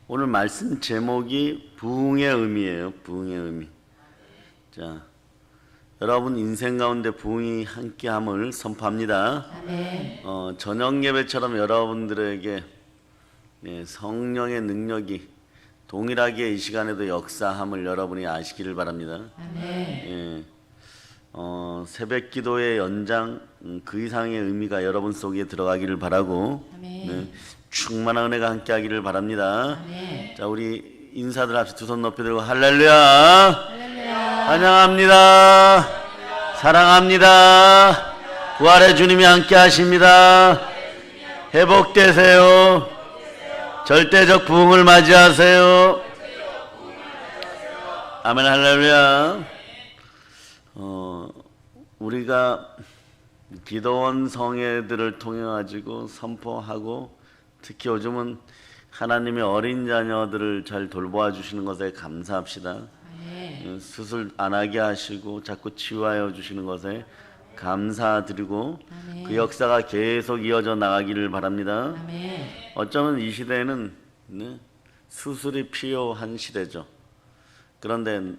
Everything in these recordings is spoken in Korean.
오늘 말씀 제목이 부흥의 의미예요. 부흥의 의미. 자, 여러분 인생 가운데 부흥이 함께함을 선포합니다. 아멘. 저녁 예배처럼 여러분들에게 성령의 능력이 동일하게 이 시간에도 역사함을 여러분이 아시기를 바랍니다. 아멘. 새벽 기도의 연장 그 이상의 의미가 여러분 속에 들어가기를 바라고 아멘. 충만한 은혜가 함께하기를 바랍니다. 아멘. 자, 우리 인사들 앞에 두 손 높이 들고 할렐루야, 할렐루야. 환영합니다, 사랑합니다. 부활의 주님이 함께하십니다. 회복되세요. 절대적 부흥을 맞이하세요. 아멘. 할렐루야. 우리가 기도원 성회들을 통해 가지고 선포하고, 특히 요즘은 하나님의 어린 자녀들을 잘 돌보아 주시는 것에 감사합시다. 아멘. 수술 안 하게 하시고 자꾸 치유하여 주시는 것에 감사드리고, 아멘. 그 역사가 계속 이어져 나가기를 바랍니다. 아멘. 어쩌면 이 시대는 수술이 필요한 시대죠. 그런데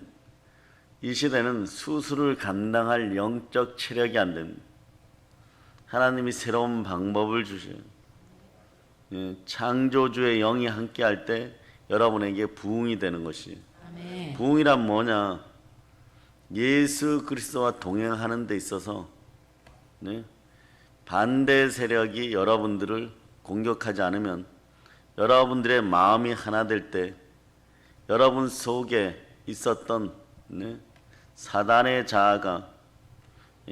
이 시대는 수술을 감당할 영적 체력이 안 됩니다. 하나님이 새로운 방법을 주셔요. 창조주의 영이 함께할 때 여러분에게 부흥이 되는 것이. 아멘. 부흥이란 뭐냐? 예수 그리스도와 동행하는 데 있어서 반대 세력이 여러분들을 공격하지 않으면, 여러분들의 마음이 하나 될 때 여러분 속에 있었던 사단의 자아가,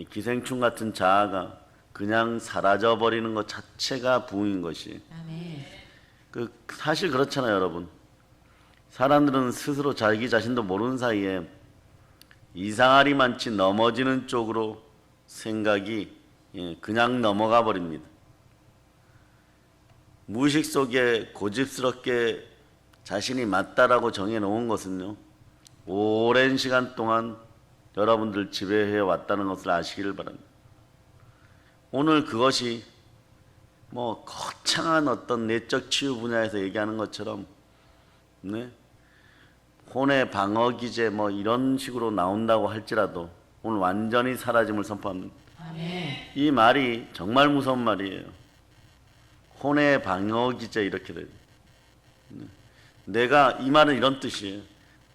기생충 같은 자아가 그냥 사라져 버리는 것 자체가 부흥인 것이. 아멘. 사실 그렇잖아요, 여러분. 사람들은 스스로 자기 자신도 모르는 사이에 이상하리만치 넘어지는 쪽으로 생각이 그냥 넘어가 버립니다. 무의식 속에 고집스럽게 자신이 맞다라고 정해놓은 것은요, 오랜 시간 동안 여러분들 지배해 왔다는 것을 아시기를 바랍니다. 오늘 그것이 거창한 어떤 내적 치유 분야에서 얘기하는 것처럼 혼의 방어 기제 이런 식으로 나온다고 할지라도 오늘 완전히 사라짐을 선포합니다. 아멘. 이 말이 정말 무서운 말이에요. 혼의 방어 기제 이렇게 돼요. 내가, 이 말은 이런 뜻이에요.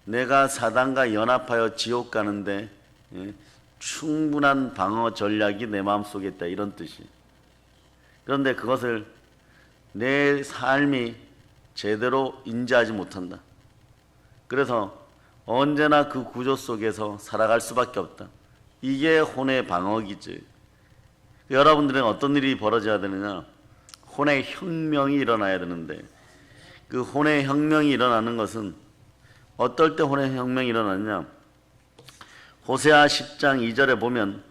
내가 사단과 연합하여 지옥 가는데 충분한 방어 전략이 내 마음속에 있다, 이런 뜻이에요. 그런데 그것을 내 삶이 제대로 인지하지 못한다. 그래서 언제나 그 구조 속에서 살아갈 수밖에 없다. 이게 혼의 방어기지. 여러분들은 어떤 일이 벌어져야 되느냐? 혼의 혁명이 일어나야 되는데, 그 혼의 혁명이 일어나는 것은 어떨 때 혼의 혁명이 일어나느냐? 호세아 10장 2절에 보면,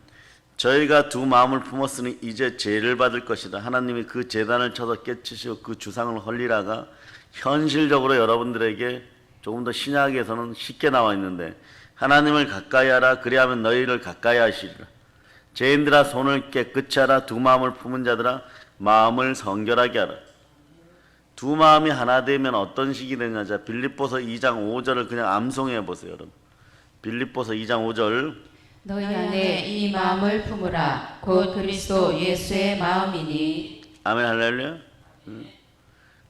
저희가 두 마음을 품었으니 이제 죄를 받을 것이다. 하나님이 그 제단을 쳐서 깨치시고 그 주상을 헐리라가 현실적으로 여러분들에게 조금 더 신약에서는 쉽게 나와 있는데, 하나님을 가까이 하라, 그리하면 너희를 가까이 하시리라. 죄인들아 손을 깨끗이 하라. 두 마음을 품은 자들아 마음을 성결하게 하라. 두 마음이 하나 되면 어떤 식이 되냐? 자, 빌립보서 2장 5절을 그냥 암송해 보세요, 여러분. 빌립보서 2장 5절. 너희 안에 이 마음을 품으라. 곧 그리스도 예수의 마음이니. 아멘. 할렐루야.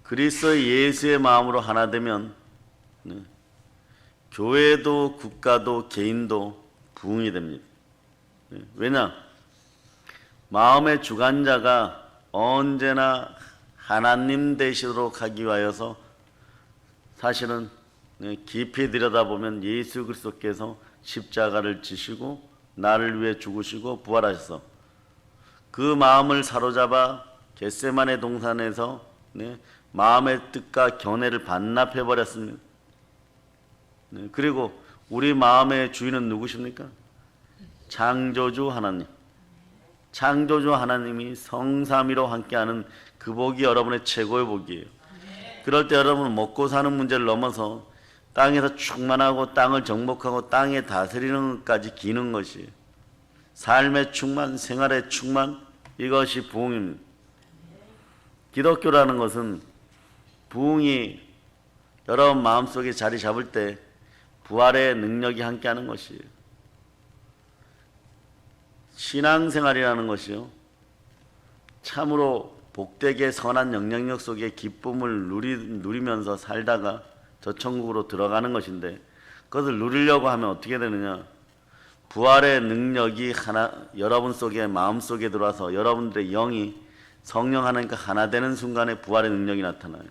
그리스도 예수의 마음으로 하나 되면 교회도 국가도 개인도 부흥이 됩니다. 왜냐? 마음의 주관자가 언제나 하나님 되시도록 하기 위하여서, 사실은 깊이 들여다보면 예수 그리스도께서 십자가를 지시고 나를 위해 죽으시고 부활하셔서 그 마음을 사로잡아 겟세마네 동산에서 마음의 뜻과 견해를 반납해 버렸습니다. 그리고 우리 마음의 주인은 누구십니까? 창조주 하나님. 창조주 하나님이 성삼위로 함께하는 그 복이 여러분의 최고의 복이에요. 그럴 때 여러분은 먹고 사는 문제를 넘어서 땅에서 충만하고 땅을 정복하고 땅에 다스리는 것까지 기는 것이 삶의 충만, 생활의 충만, 이것이 부흥입니다. 기독교라는 것은 부흥이 여러분 마음속에 자리 잡을 때 부활의 능력이 함께하는 것이에요. 신앙생활이라는 것이요, 참으로 복되게 선한 영향력 속에 기쁨을 누리면서 살다가 저 천국으로 들어가는 것인데, 그것을 누리려고 하면 어떻게 되느냐? 부활의 능력이 여러분 속에, 마음 속에 들어와서 여러분들의 영이 성령 하나님과 하나 되는 순간에 부활의 능력이 나타나요.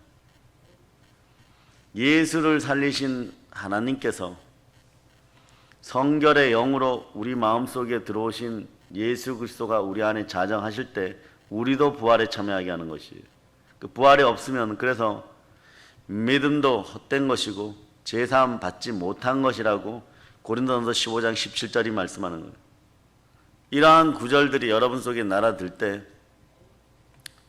예수를 살리신 하나님께서 성결의 영으로 우리 마음 속에 들어오신 예수 그리스도가 우리 안에 자정하실 때 우리도 부활에 참여하게 하는 것이에요. 그 부활이 없으면, 그래서 믿음도 헛된 것이고 제사함 받지 못한 것이라고 고린도전서 15장 17절이 말씀하는 거예요. 이러한 구절들이 여러분 속에 날아들 때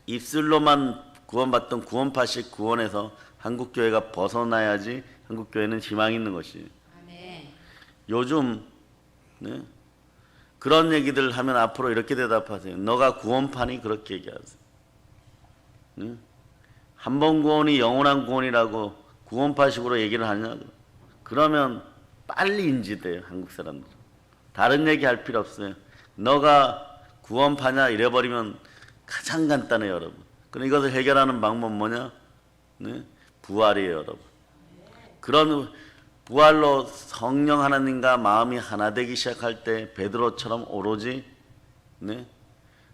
입술로만 구원받던 구원파식 구원에서 한국교회가 벗어나야지 한국교회는 희망이 있는 것이에요. 아멘. 요즘 네? 그런 얘기들 하면 앞으로 이렇게 대답하세요. 너가 구원파니? 그렇게 얘기하세요. 네? 한 번 구원이 영원한 구원이라고 구원파식으로 얘기를 하냐고. 그러면 빨리 인지돼요, 한국 사람들. 다른 얘기 할 필요 없어요. 너가 구원파냐 이래버리면 가장 간단해요, 여러분. 그럼 이것을 해결하는 방법 뭐냐? 네? 부활이에요, 여러분. 그런 부활로 성령 하나님과 마음이 하나 되기 시작할 때 베드로처럼 오로지 네?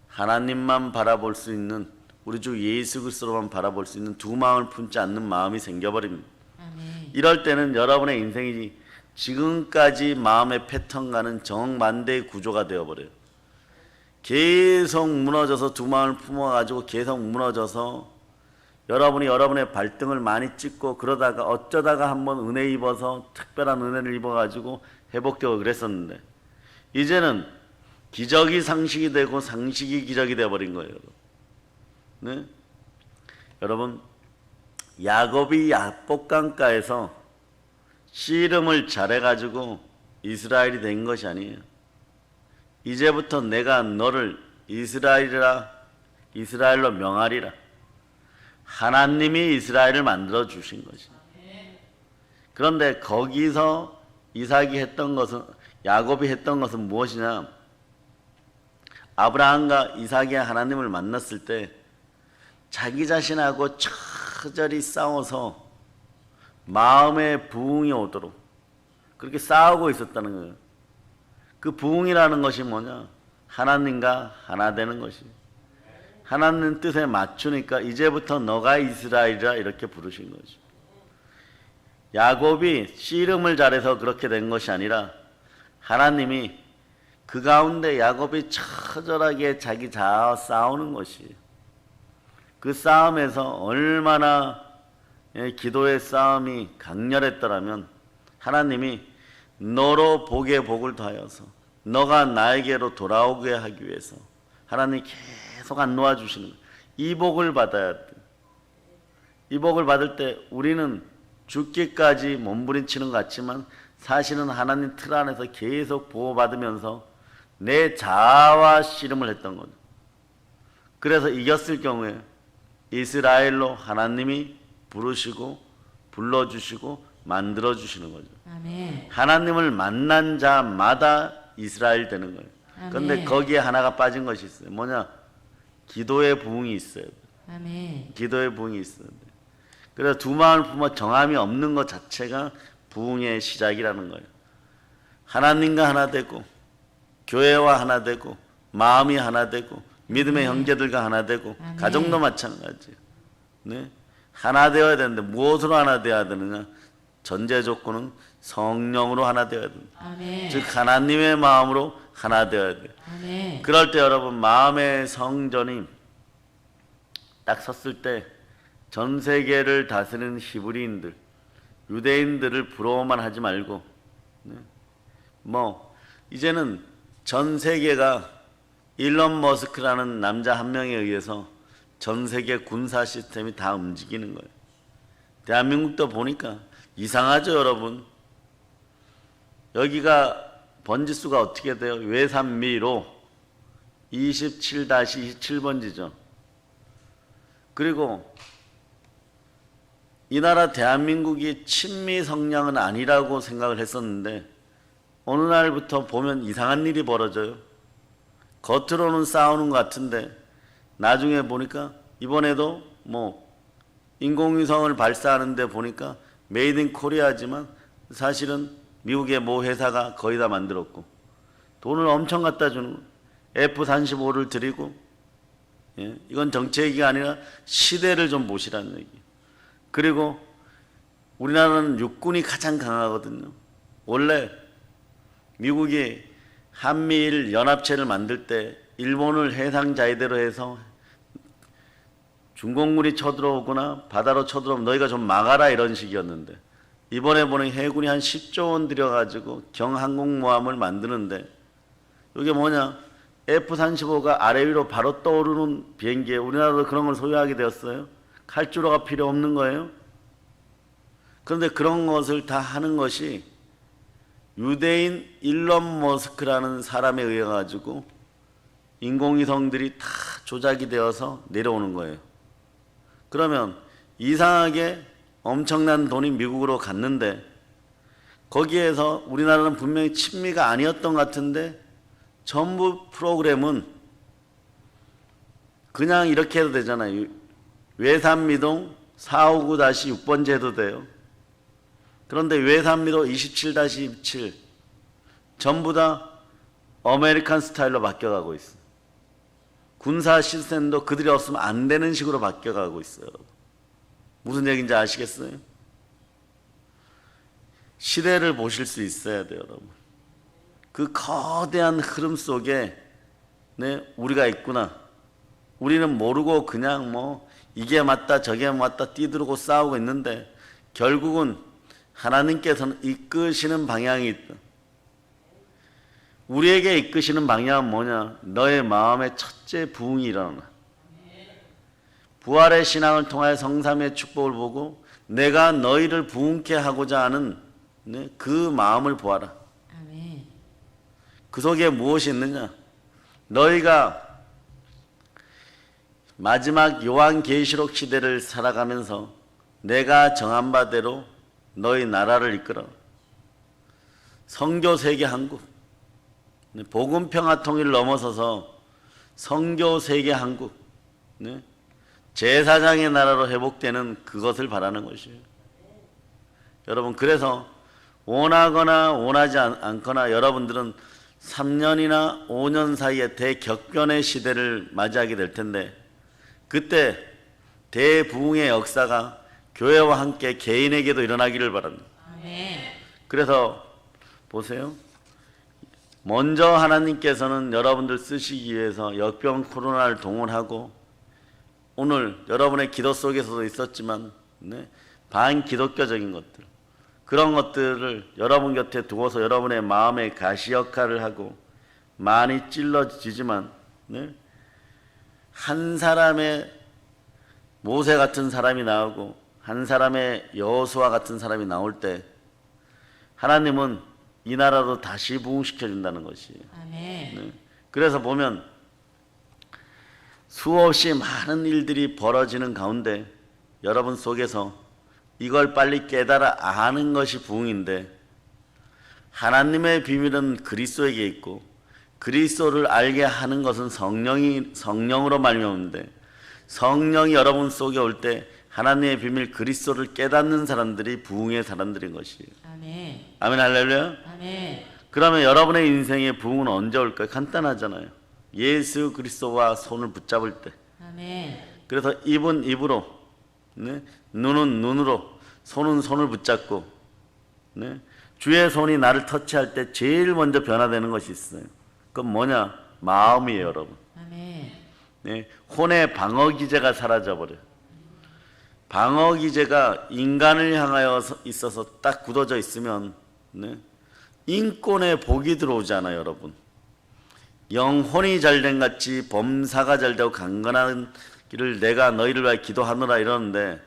하나님만 바라볼 수 있는, 우리 주 예수 그리스도만 바라볼 수 있는 두 마음을 품지 않는 마음이 생겨버립니다. 아멘. 이럴 때는 여러분의 인생이 지금까지 마음의 패턴과는 정반대의 구조가 되어버려요. 계속 무너져서 두 마음을 품어가지고 계속 무너져서 여러분이 여러분의 발등을 많이 찍고 그러다가 어쩌다가 한번 은혜 입어서 특별한 은혜를 입어가지고 회복되고 그랬었는데, 이제는 기적이 상식이 되고 상식이 기적이 되어버린 거예요. 네? 여러분, 야곱이 야복강가에서 씨름을 잘해가지고 이스라엘이 된 것이 아니에요. 이제부터 내가 너를 이스라엘로 명하리라. 하나님이 이스라엘을 만들어 주신 것이. 그런데 거기서 야곱이 했던 것은 무엇이냐? 아브라함과 이삭이 하나님을 만났을 때 자기 자신하고 처절히 싸워서 마음의 부흥이 오도록 그렇게 싸우고 있었다는 거예요. 그 부흥이라는 것이 뭐냐? 하나님과 하나 되는 것이에요. 하나님 뜻에 맞추니까 이제부터 너가 이스라엘이라 이렇게 부르신 거죠. 야곱이 씨름을 잘해서 그렇게 된 것이 아니라 하나님이 그 가운데 야곱이 처절하게 자기 자아와 싸우는 것이에요. 그 싸움에서 얼마나 기도의 싸움이 강렬했더라면 하나님이 너로 복에 복을 더하여서 너가 나에게로 돌아오게 하기 위해서 하나님이 계속 안 놓아주시는 거예요. 이 복을 받아야 돼. 이 복을 받을 때 우리는 죽기까지 몸부림치는 것 같지만 사실은 하나님 틀 안에서 계속 보호받으면서 내 자아와 씨름을 했던 거죠. 그래서 이겼을 경우에 이스라엘로 하나님이 부르시고 불러주시고 만들어주시는 거죠. 아멘. 하나님을 만난 자마다 이스라엘 되는 거예요. 그런데 아멘. 거기에 하나가 빠진 것이 있어요. 뭐냐? 기도의 부흥이 있어요. 아멘. 기도의 부흥이 있어요. 그래서 두 마음을 품어 정함이 없는 것 자체가 부흥의 시작이라는 거예요. 하나님과 하나 되고 교회와 하나 되고 마음이 하나 되고 믿음의 형제들과 하나 되고 아멘. 가정도 마찬가지예요. 네? 하나 되어야 되는데 무엇으로 하나 되어야 되느냐? 전제 조건은 성령으로 하나 되어야 됩니다. 아멘. 즉 하나님의 마음으로 하나 되어야 돼요. 아멘. 그럴 때 여러분 마음의 성전이 딱 섰을 때 전 세계를 다스리는 히브리인들, 유대인들을 부러워만 하지 말고 이제는 전 세계가 일론 머스크라는 남자 한 명에 의해서 전 세계 군사 시스템이 다 움직이는 거예요. 대한민국도 보니까 이상하죠, 여러분. 여기가 번지수가 어떻게 돼요? 외산미로 27-27번지죠. 그리고 이 나라 대한민국이 친미 성향은 아니라고 생각을 했었는데 어느 날부터 보면 이상한 일이 벌어져요. 겉으로는 싸우는 것 같은데 나중에 보니까 이번에도 뭐 인공위성을 발사하는데 보니까 메이드 인 코리아지만 사실은 미국의 모 회사가 거의 다 만들었고 돈을 엄청 갖다 주는 F-35를 드리고, 예, 이건 정책이 아니라 시대를 좀 보시라는 얘기. 그리고 우리나라는 육군이 가장 강하거든요. 원래 미국이 한미일 연합체를 만들 때 일본을 해상자위대로 해서 중공군이 쳐들어오거나 바다로 쳐들어오면 너희가 좀 막아라 이런 식이었는데 이번에 보니 해군이 한 10조 원 들여가지고 경항공모함을 만드는데 이게 뭐냐, F-35가 아래 위로 바로 떠오르는 비행기에 우리나라도 그런 걸 소유하게 되었어요. 칼주로가 필요 없는 거예요. 그런데 그런 것을 다 하는 것이 유대인 일론 머스크라는 사람에 의해 가지고 인공위성들이 다 조작이 되어서 내려오는 거예요. 그러면 이상하게 엄청난 돈이 미국으로 갔는데 거기에서 우리나라는 분명히 친미가 아니었던 것 같은데 전부 프로그램은 그냥 이렇게 해도 되잖아요. 외산미동 459-6번지 해도 돼요. 그런데 외산미동 27-27 전부 다 아메리칸 스타일로 바뀌어가고 있어요. 군사 시스템도 그들이 없으면 안 되는 식으로 바뀌어가고 있어요. 무슨 얘기인지 아시겠어요? 시대를 보실 수 있어야 돼요, 여러분. 그 거대한 흐름 속에 우리가 있구나. 우리는 모르고 그냥 뭐 이게 맞다 저게 맞다 뛰들고 싸우고 있는데 결국은 하나님께서는 이끄시는 방향이 있다. 우리에게 이끄시는 방향은 뭐냐? 너의 마음의 첫째 부흥이 일어나. 부활의 신앙을 통하여 성삼의 축복을 보고 내가 너희를 부흥케 하고자 하는 그 마음을 보아라. 아멘. 그 속에 무엇이 있느냐? 너희가 마지막 요한계시록 시대를 살아가면서 내가 정한 바대로 너희 나라를 이끌어 선교 세계 한국, 복음 평화 통일을 넘어서서 선교 세계 한국, 제사장의 나라로 회복되는 그것을 바라는 것이에요. 여러분, 그래서 원하거나 원하지 않거나 여러분들은 3년이나 5년 사이에 대격변의 시대를 맞이하게 될 텐데 그때 대부흥의 역사가 교회와 함께 개인에게도 일어나기를 바랍니다. 아멘. 그래서 보세요. 먼저 하나님께서는 여러분들 쓰시기 위해서 역병 코로나를 동원하고 오늘 여러분의 기도 속에서도 있었지만 반기독교적인 것들, 그런 것들을 여러분 곁에 두어서 여러분의 마음의 가시 역할을 하고 많이 찔러지지만 한 사람의 모세 같은 사람이 나오고 한 사람의 여호수아 같은 사람이 나올 때 하나님은 이 나라도 다시 부흥시켜 준다는 것이에요. 아멘. 그래서 보면 수없이 많은 일들이 벌어지는 가운데 여러분 속에서 이걸 빨리 깨달아 아는 것이 부흥인데 하나님의 비밀은 그리스도에게 있고 그리스도를 알게 하는 것은 성령으로 말미암는데 성령이 여러분 속에 올 때 하나님의 비밀 그리스도를 깨닫는 사람들이 부흥의 사람들인 것이에요. 아멘. 아멘 할렐루야. 아멘. 그러면 여러분의 인생의 부흥은 언제 올까요? 간단하잖아요. 예수 그리스도와 손을 붙잡을 때. 아멘. 그래서 입은 입으로, 눈은 눈으로, 손은 손을 붙잡고, 주의 손이 나를 터치할 때 제일 먼저 변화되는 것이 있어요. 그건 뭐냐? 마음이에요, 여러분. 아멘. 혼의 방어 기제가 사라져버려요. 방어 기제가 인간을 향하여 있어서 딱 굳어져 있으면 인권에 복이 들어오잖아요, 여러분. 영혼이 잘된 같이 범사가 잘되고 강건한 길을 내가 너희를 위하여 기도하노라 이러는데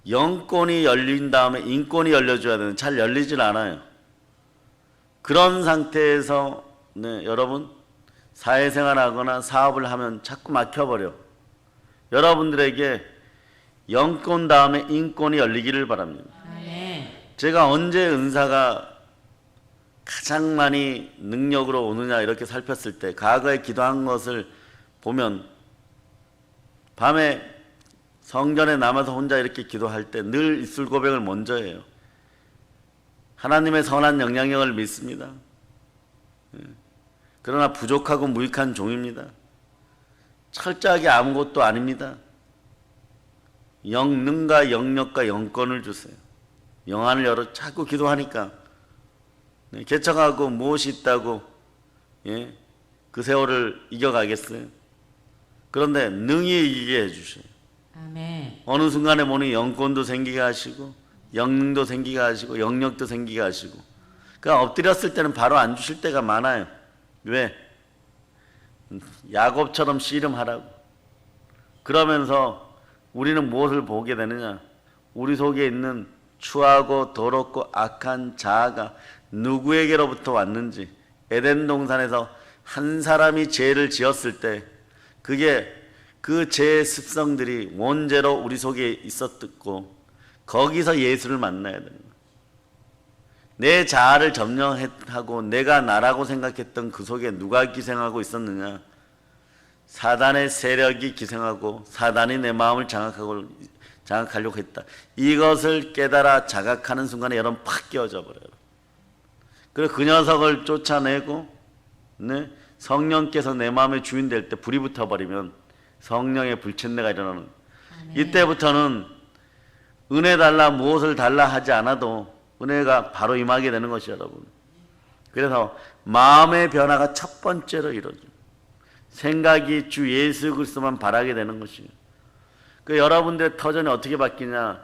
영권이 열린 다음에 인권이 열려줘야 되는데 잘 열리질 않아요. 그런 상태에서 여러분 사회생활하거나 사업을 하면 자꾸 막혀버려. 여러분들에게 영권 다음에 인권이 열리기를 바랍니다. 아멘. 제가 언제 은사가 가장 많이 능력으로 오느냐 이렇게 살폈을 때 과거에 기도한 것을 보면 밤에 성전에 남아서 혼자 이렇게 기도할 때 늘 입술 고백을 먼저 해요. 하나님의 선한 영향력을 믿습니다. 그러나 부족하고 무익한 종입니다. 철저하게 아무것도 아닙니다. 영능과 영력과 영권을 주세요. 영안을 열어 자꾸 기도하니까 개척하고 무엇이 있다고 그 세월을 이겨가겠어요? 그런데 능히 이기게 해주셔요. 아멘. 어느 순간에 보니 영권도 생기게 하시고 영능도 생기게 하시고 영력도 생기게 하시고 그러니까 엎드렸을 때는 바로 안 주실 때가 많아요. 왜? 야곱처럼 씨름하라고. 그러면서 우리는 무엇을 보게 되느냐? 우리 속에 있는 추하고 더럽고 악한 자아가 누구에게로부터 왔는지 에덴 동산에서 한 사람이 죄를 지었을 때 그게 그 죄의 습성들이 원죄로 우리 속에 있었고 거기서 예수를 만나야 됩니다. 내 자아를 점령하고 내가 나라고 생각했던 그 속에 누가 기생하고 있었느냐? 사단의 세력이 기생하고 사단이 내 마음을 장악하려고 했다. 이것을 깨달아 자각하는 순간에 여러분 팍 깨어져 버려요. 그래서 그 녀석을 쫓아내고 성령께서 내 마음의 주인 될 때 불이 붙어버리면 성령의 불천내가 일어나는. 이때부터는 은혜 달라 무엇을 달라 하지 않아도 은혜가 바로 임하게 되는 것이 여러분. 그래서 마음의 변화가 첫 번째로 이루어집니다. 생각이 주 예수 그리스도만 바라게 되는 것이에요. 그 여러분들의 터전이 어떻게 바뀌냐?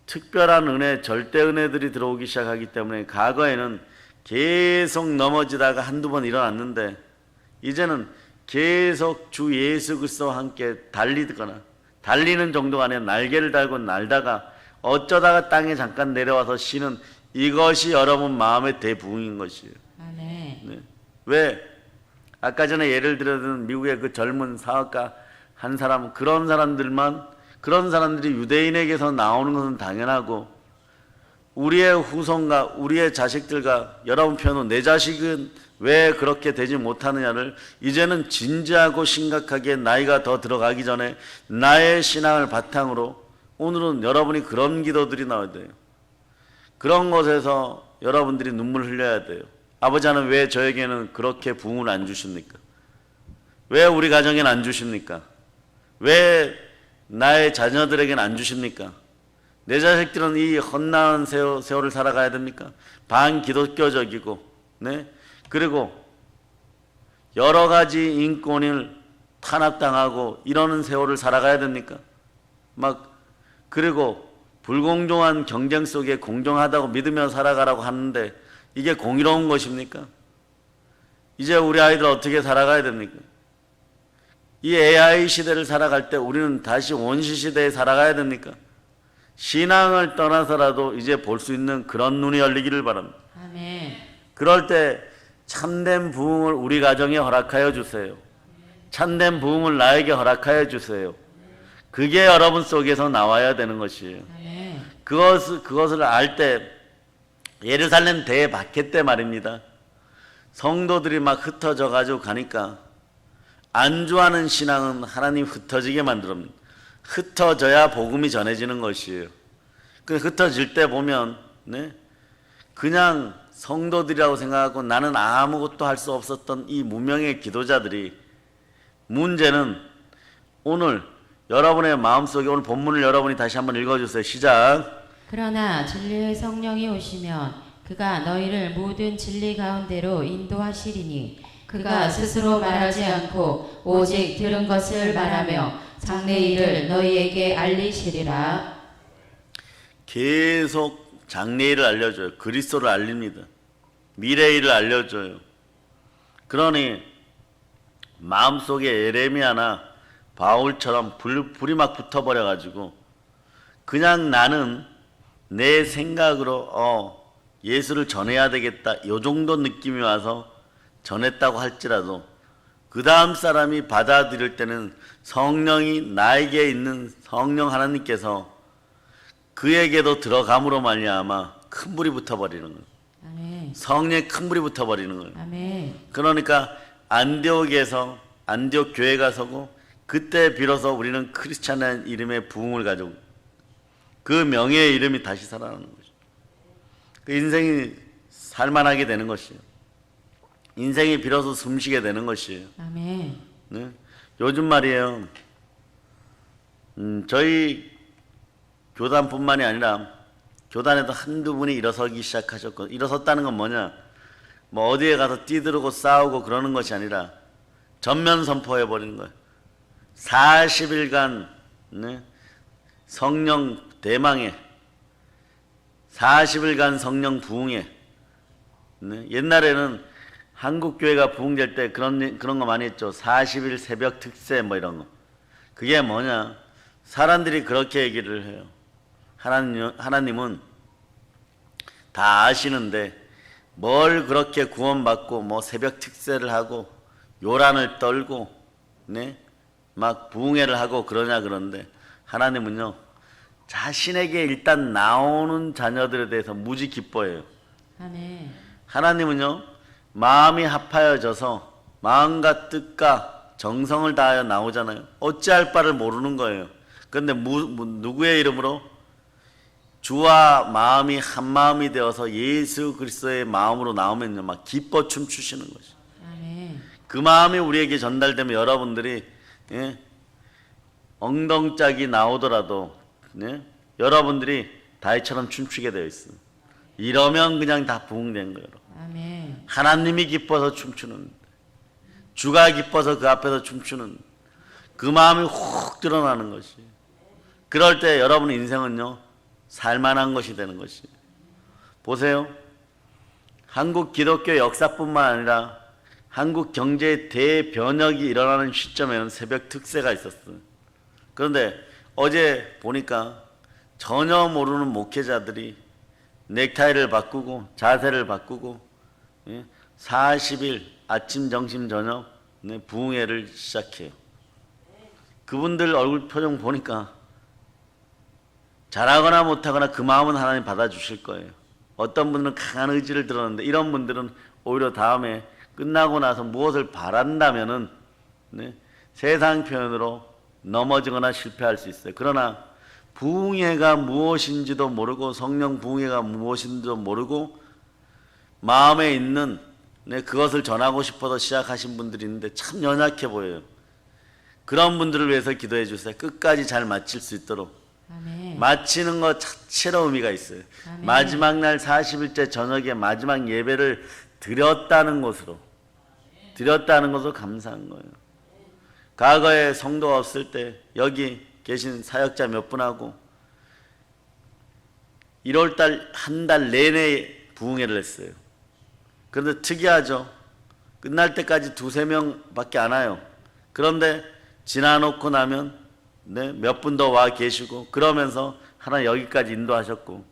특별한 은혜, 절대 은혜들이 들어오기 시작하기 때문에 과거에는 계속 넘어지다가 한두 번 일어났는데 이제는 계속 주 예수 그리스도와 함께 달리거나 달리는 정도가 아니라 날개를 달고 날다가 어쩌다가 땅에 잠깐 내려와서 쉬는 이것이 여러분 마음의 대부흥인 것이에요. 네. 왜? 아까 전에 예를 들어든 미국의 그 젊은 사업가 한 사람, 그런 사람들이 유대인에게서 나오는 것은 당연하고 우리의 후손과 우리의 자식들과 여러분 편은 내 자식은 왜 그렇게 되지 못하느냐를 이제는 진지하고 심각하게 나이가 더 들어가기 전에 나의 신앙을 바탕으로 오늘은 여러분이 그런 기도들이 나와야 돼요. 그런 것에서 여러분들이 눈물 흘려야 돼요. 아버지 하나님 왜 저에게는 그렇게 부흥을 안 주십니까? 왜 우리 가정에는 안 주십니까? 왜 나의 자녀들에게는 안 주십니까? 내 자식들은 이 헛나은 세월을 살아가야 됩니까? 반기독교적이고 그리고 여러 가지 인권을 탄압당하고 이러는 세월을 살아가야 됩니까? 그리고 불공정한 경쟁 속에 공정하다고 믿으며 살아가라고 하는데 이게 공의로운 것입니까? 이제 우리 아이들 어떻게 살아가야 됩니까? 이 AI 시대를 살아갈 때 우리는 다시 원시 시대에 살아가야 됩니까? 신앙을 떠나서라도 이제 볼 수 있는 그런 눈이 열리기를 바랍니다. 아멘. 그럴 때 참된 부흥을 우리 가정에 허락하여 주세요. 참된 부흥을 나에게 허락하여 주세요. 그게 여러분 속에서 나와야 되는 것이에요. 아멘. 그것을 알 때 예루살렘 대박해 때 말입니다. 성도들이 막 흩어져 가지고 가니까 안주하는 신앙은 하나님 흩어지게 만듭니다. 흩어져야 복음이 전해지는 것이에요. 그 흩어질 때 보면 그냥 성도들이라고 생각하고 나는 아무것도 할 수 없었던 이 무명의 기도자들이 문제는 오늘 여러분의 마음속에 오늘 본문을 여러분이 다시 한번 읽어주세요. 시작. 그러나 진리의 성령이 오시면 그가 너희를 모든 진리 가운데로 인도하시리니 그가 스스로 말하지 않고 오직 들은 것을 말하며 장래 일을 너희에게 알리시리라. 계속 장래일을 알려줘요. 그리스도를 알립니다. 미래일을 알려줘요. 그러니 마음속에 에레미야나 바울처럼 불이 막 붙어버려가지고 그냥 나는 내 생각으로 예수를 전해야 되겠다 이 정도 느낌이 와서 전했다고 할지라도 그 다음 사람이 받아들일 때는 성령이 나에게 있는 성령 하나님께서 그에게도 들어감으로 말미암아 큰 불이 붙어버리는 거예요. 아멘. 성령의 큰 불이 붙어버리는 거예요. 아멘. 그러니까 안디옥에서 안디옥 교회가 서고 그때 비로소 우리는 크리스찬이라는 이름의 부흥을 가지고 그 명예의 이름이 다시 살아나는 거죠. 그 인생이 살만하게 되는 것이에요. 인생이 비로소 숨쉬게 되는 것이에요. 아멘. 네? 요즘 말이에요. 저희 교단뿐만이 아니라 교단에도 한두 분이 일어서기 시작하셨고, 일어섰다는 건 뭐냐? 뭐 어디에 가서 뛰들고 싸우고 그러는 것이 아니라 전면 선포해 버리는 거예요. 40일간 네? 성령 대망에 40일간 성령 부흥에 네? 옛날에는 한국 교회가 부흥될 때 그런 거 많이 했죠. 40일 새벽 특세 뭐 이런 거. 그게 뭐냐? 사람들이 그렇게 얘기를 해요. 하나님은 다 아시는데 뭘 그렇게 구원받고 뭐 새벽 특세를 하고 요란을 떨고 네? 막 부흥회를 하고 그러냐 그런데 하나님은요 자신에게 일단 나오는 자녀들에 대해서 무지 기뻐해요. 아멘. 하나님은요 마음이 합하여져서 마음과 뜻과 정성을 다하여 나오잖아요. 어찌할 바를 모르는 거예요. 그런데 누구의 이름으로? 주와 마음이 한 마음이 되어서 예수 그리스도의 마음으로 나오면요 막 기뻐 춤추시는 것이죠. 아멘. 그 마음이 우리에게 전달되면 여러분들이 예, 엉덩짝이 나오더라도 예, 여러분들이 다윗처럼 춤추게 되어 있어요. 이러면 그냥 다 부흥된 거예요. 아멘. 하나님이 기뻐서 춤추는, 주가 기뻐서 그 앞에서 춤추는 그 마음이 훅 드러나는 것이. 그럴 때 여러분의 인생은요 살만한 것이 되는 것이. 보세요. 한국 기독교 역사뿐만 아니라 한국 경제의 대변혁이 일어나는 시점에는 새벽 특세가 있었어요. 그런데 어제 보니까 전혀 모르는 목회자들이 넥타이를 바꾸고 자세를 바꾸고 40일 아침 점심 저녁 부흥회를 시작해요. 그분들 얼굴 표정 보니까 잘하거나 못하거나 그 마음은 하나님 받아주실 거예요. 어떤 분들은 강한 의지를 들었는데 이런 분들은 오히려 다음에 끝나고 나서 무엇을 바란다면은 세상 표현으로 넘어지거나 실패할 수 있어요. 그러나 부흥회가 무엇인지도 모르고 성령 부흥회가 무엇인지도 모르고 마음에 있는 그것을 전하고 싶어서 시작하신 분들이 있는데 참 연약해 보여요. 그런 분들을 위해서 기도해 주세요. 끝까지 잘 마칠 수 있도록. 아멘. 마치는 것 자체로 의미가 있어요. 아멘. 마지막 날 40일째 저녁에 마지막 예배를 드렸다는 것으로 감사한 거예요. 과거에 성도가 없을 때 여기 계신 사역자 몇 분하고 1월달 한 달 내내 부흥회를 했어요. 그런데 특이하죠. 끝날 때까지 2-3명밖에 안 와요. 그런데 지나놓고 나면 몇 분 더 와 계시고 그러면서 하나 여기까지 인도하셨고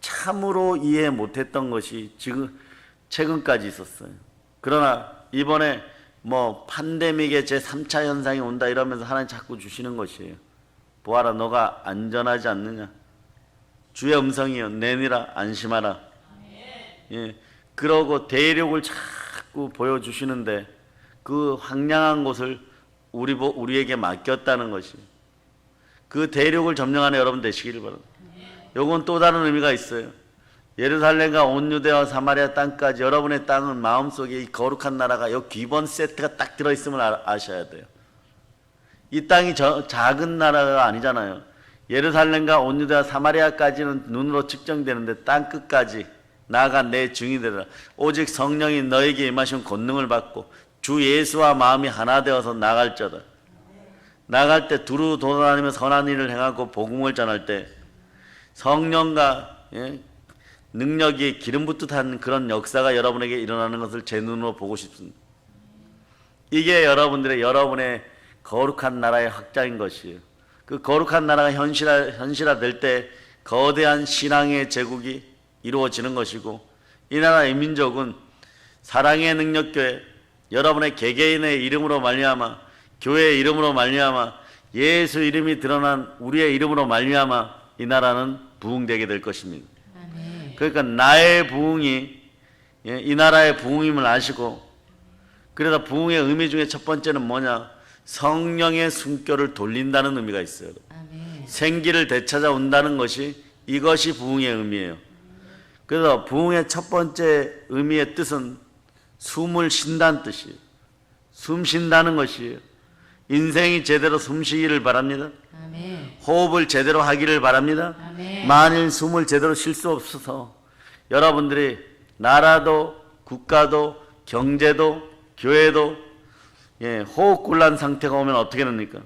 참으로 이해 못했던 것이 지금 최근까지 있었어요. 그러나 이번에 뭐 팬데믹의 제3차 현상이 온다 이러면서 하나님 자꾸 주시는 것이에요. 보아라 너가 안전하지 않느냐. 주의 음성이여 내니라 안심하라. 예, 그러고 대력을 자꾸 보여주시는데 그 황량한 곳을 우리에게 맡겼다는 것이 그 대륙을 점령하는 여러분 되시기를 바랍니다. 요건 또 다른 의미가 있어요. 예루살렘과 온 유대와 사마리아 땅까지 여러분의 땅은 마음속에 이 거룩한 나라가 요 기본 세트가 딱 들어있음을 아셔야 돼요. 이 땅이 작은 나라가 아니잖아요. 예루살렘과 온 유대와 사마리아까지는 눈으로 측정되는데 땅 끝까지 나아가 내 증이 되라. 오직 성령이 너에게 임하신 권능을 받고 주 예수와 마음이 하나 되어서 나갈저다. 나갈 때 두루 돌아다니며 선한 일을 행하고 복음을 전할 때 성령과 능력이 기름 붓듯한 그런 역사가 여러분에게 일어나는 것을 제 눈으로 보고 싶습니다. 이게 여러분의 거룩한 나라의 확장인 것이에요. 그 거룩한 나라가 현실화될 때 거대한 신앙의 제국이 이루어지는 것이고 이 나라의 민족은 사랑의 능력교회 여러분의 개개인의 이름으로 말미암아 교회의 이름으로 말미암아 예수 이름이 드러난 우리의 이름으로 말미암아 이 나라는 부흥되게 될 것입니다. 아멘. 그러니까 나의 부흥이 이 나라의 부흥임을 아시고, 그래서 부흥의 의미 중에 첫 번째는 뭐냐? 성령의 숨결을 돌린다는 의미가 있어요. 아멘. 생기를 되찾아온다는 것이, 이것이 부흥의 의미예요. 그래서 부흥의 첫 번째 의미의 뜻은 숨을 쉰다는 뜻이에요. 숨 쉰다는 것이에요. 인생이 제대로 숨쉬기를 바랍니다. 아멘. 호흡을 제대로 하기를 바랍니다. 아멘. 만일 숨을 제대로 쉴 수 없어서 여러분들이 나라도 국가도 경제도 교회도 호흡곤란 상태가 오면 어떻게 됩니까?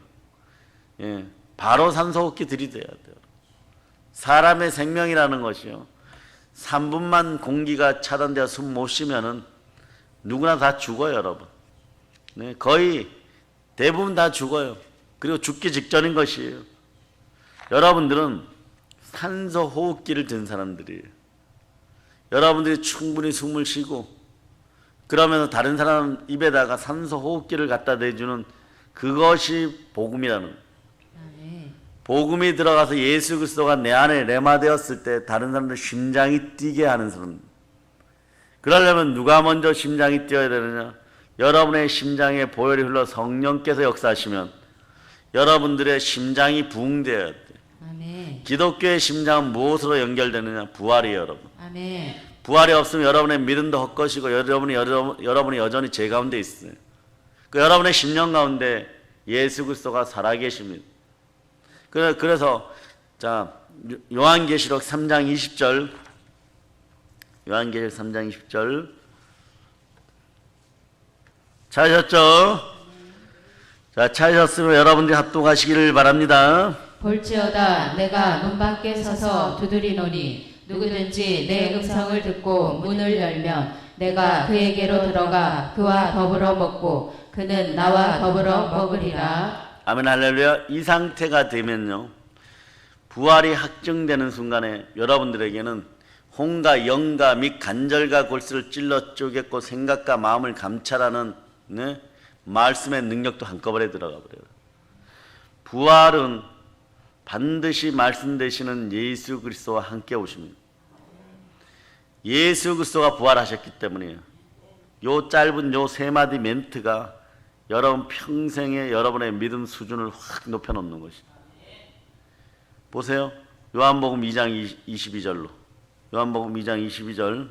바로 산소호흡기 들이대야 돼요. 사람의 생명이라는 것이요, 3분만 공기가 차단되어 숨 못 쉬면은 누구나 다 죽어요, 여러분. 거의 대부분 다 죽어요. 그리고 죽기 직전인 것이에요. 여러분들은 산소 호흡기를 든 사람들이에요. 여러분들이 충분히 숨을 쉬고 그러면서 다른 사람 입에다가 산소 호흡기를 갖다 대주는 그것이 복음이라는 거예요. 아멘. 복음이 들어가서 예수 그리스도가 내 안에 레마되었을 때 다른 사람들 심장이 뛰게 하는 사람. 그러려면 누가 먼저 심장이 뛰어야 되느냐? 여러분의 심장에 보혈이 흘러 성령께서 역사하시면 여러분들의 심장이 부흥되어야 돼요. 아멘. 기독교의 심장은 무엇으로 연결되느냐? 부활이에요, 여러분. 아멘. 부활이 없으면 여러분의 믿음도 헛것이고 여러분이 여전히 죄 가운데 있어요. 그 여러분의 심령 가운데 예수 그리스도가 살아계십니다. 그래서 자, 요한계시록 3장 20절, 요한계시록 3장 20절 찾으셨죠? 자, 찾으셨으면 여러분들이 합독하시기를 바랍니다. 볼지어다 내가 문 밖에 서서 두드리노니 누구든지 내 음성을 듣고 문을 열면 내가 그에게로 들어가 그와 더불어 먹고 그는 나와 더불어 먹으리라. 아멘 할렐루야. 이 상태가 되면요, 부활이 확정되는 순간에 여러분들에게는 혼과 영과 및 간절과 골수를 찔러 쪼갰고 생각과 마음을 감찰하는 말씀의 능력도 한꺼번에 들어가 버려요. 부활은 반드시 말씀되시는 예수 그리스도와 함께 오십니다. 예수 그리스도가 부활하셨기 때문이에요. 요 짧은 요 세 마디 멘트가 여러분 평생에 여러분의 믿음 수준을 확 높여놓는 것이죠. 보세요. 요한복음 2장 22절로. 요한복음 2장 22절.